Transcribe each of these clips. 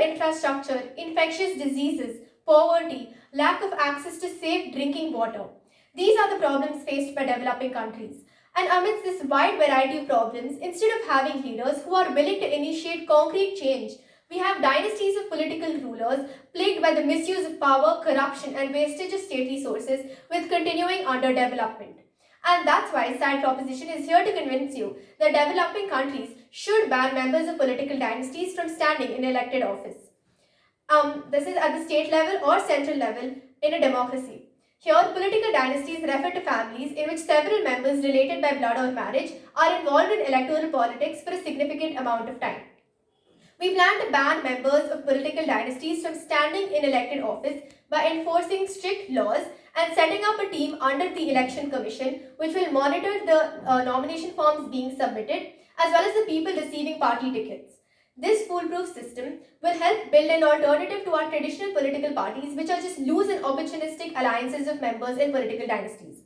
infrastructure, infectious diseases, poverty, lack of access to safe drinking water. These are the problems faced by developing countries. And amidst this wide variety of problems, instead of having leaders who are willing to initiate concrete change, we have dynasties of political rulers plagued by the misuse of power, corruption, and wastage of state resources with continuing underdevelopment. And that's why Side Proposition is here to convince you that developing countries should ban members of political dynasties from standing in elected office. This is at the state level or central level in a democracy. Here, political dynasties refer to families in which several members related by blood or marriage are involved in electoral politics for a significant amount of time. We plan to ban members of political dynasties from standing in elected office by enforcing strict laws and setting up a team under the Election Commission which will monitor the nomination forms being submitted as well as the people receiving party tickets. This foolproof system will help build an alternative to our traditional political parties, which are just loose and opportunistic alliances of members in political dynasties.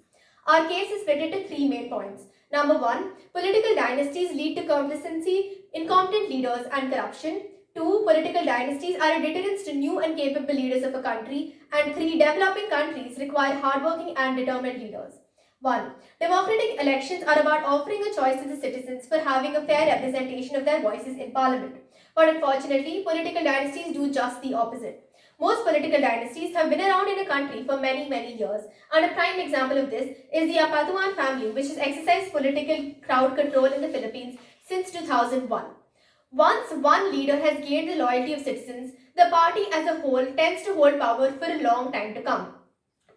Our case is split into three main points. Number one, political dynasties lead to complacency, incompetent leaders, and corruption. Two, political dynasties are a deterrent to new and capable leaders of a country. And three, developing countries require hardworking and determined leaders. 1. Democratic elections are about offering a choice to the citizens for having a fair representation of their voices in parliament. But unfortunately, political dynasties do just the opposite. Most political dynasties have been around in a country for many years, and a prime example of this is the Apatuan family, which has exercised political crowd control in the Philippines since 2001. Once one leader has gained the loyalty of citizens, the party as a whole tends to hold power for a long time to come.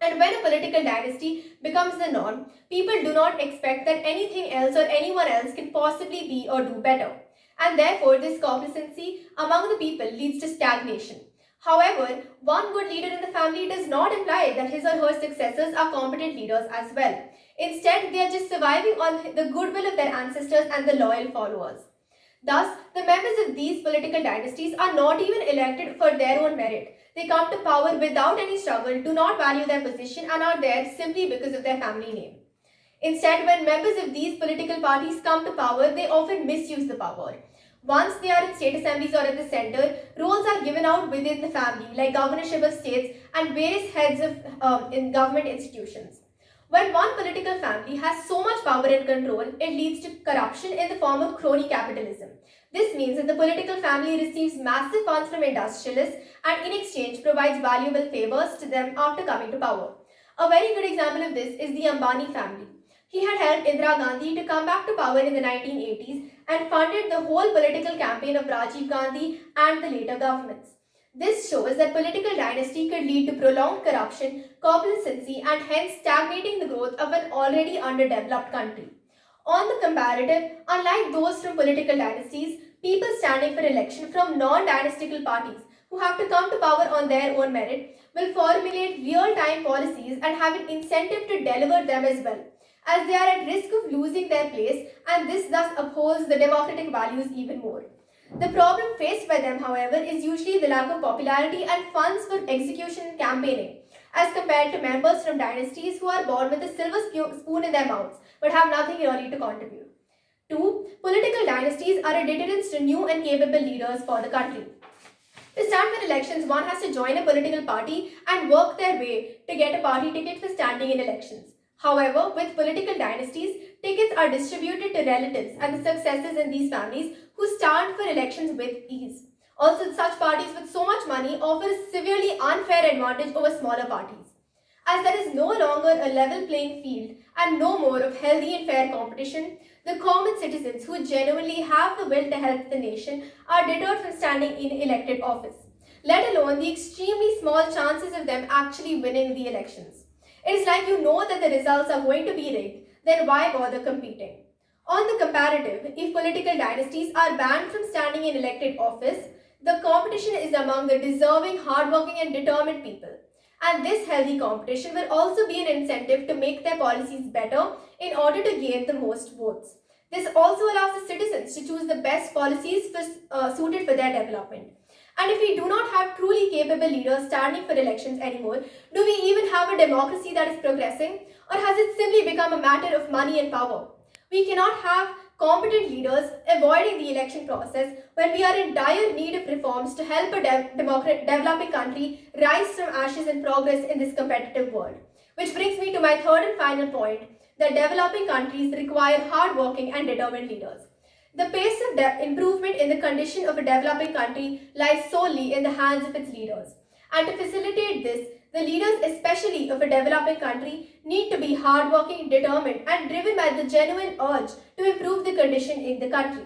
And when a political dynasty becomes the norm, people do not expect that anything else or anyone else can possibly be or do better. And therefore, this complacency among the people leads to stagnation. However, one good leader in the family does not imply that his or her successors are competent leaders as well. Instead, they are just surviving on the goodwill of their ancestors and the loyal followers. Thus, the members of these political dynasties are not even elected for their own merit. They come to power without any struggle, do not value their position, and are there simply because of their family name. Instead, when members of these political parties come to power, they often misuse the power. Once they are in state assemblies or at the center, roles are given out within the family, like governorship of states and various heads of in government institutions. When one political family has so much power and control, it leads to corruption in the form of crony capitalism. This means that the political family receives massive funds from industrialists and in exchange provides valuable favors to them after coming to power. A very good example of this is the Ambani family. He had helped Indira Gandhi to come back to power in the 1980s and funded the whole political campaign of Rajiv Gandhi and the later governments. This shows that political dynasty could lead to prolonged corruption, complacency, and hence stagnating the growth of an already underdeveloped country. On the comparative, unlike those from political dynasties, people standing for election from non-dynastical parties who have to come to power on their own merit will formulate real-time policies and have an incentive to deliver them as well, as they are at risk of losing their place, and this thus upholds the democratic values even more. The problem faced by them, however, is usually the lack of popularity and funds for execution and campaigning, as compared to members from dynasties who are born with a silver spoon in their mouths but have nothing really to contribute. 2. Political dynasties are a deterrent to new and capable leaders for the country. To stand for elections, one has to join a political party and work their way to get a party ticket for standing in elections. However, with political dynasties, tickets are distributed to relatives and the successors in these families who stand for elections with ease. Also, such parties with so much money offer a severely unfair advantage over smaller parties. As there is no longer a level playing field and no more of healthy and fair competition, the common citizens who genuinely have the will to help the nation are deterred from standing in elected office, let alone the extremely small chances of them actually winning the elections. It is like you know that the results are going to be rigged, then why bother competing? On the comparative, if political dynasties are banned from standing in elected office, the competition is among the deserving, hardworking and determined people. And this healthy competition will also be an incentive to make their policies better in order to gain the most votes. This also allows the citizens to choose the best policies suited for their development. And if we do not have truly capable leaders standing for elections anymore, do we even have a democracy that is progressing? Or has it simply become a matter of money and power? We cannot have competent leaders avoiding the election process when we are in dire need of reforms to help a developing country rise from ashes and progress in this competitive world. Which brings me to my third and final point, that developing countries require hardworking and determined leaders. The pace of improvement in the condition of a developing country lies solely in the hands of its leaders. And to facilitate this, the leaders, especially of a developing country, need to be hardworking, determined, and driven by the genuine urge to improve the condition in the country.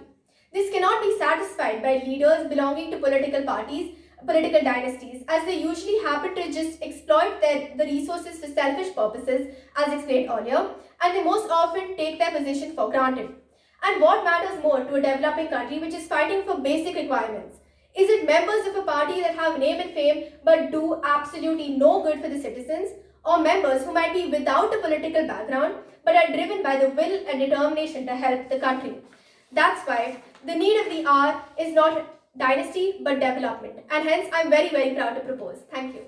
This cannot be satisfied by leaders belonging to political parties, political dynasties, as they usually happen to just exploit the resources for selfish purposes, as explained earlier, and they most often take their position for granted. And what matters more to a developing country which is fighting for basic requirements? Is it members of a party that have name and fame but do absolutely no good for the citizens? Or members who might be without a political background but are driven by the will and determination to help the country? That's why the need of the hour is not dynasty but development. And hence, I'm very, very proud to propose. Thank you.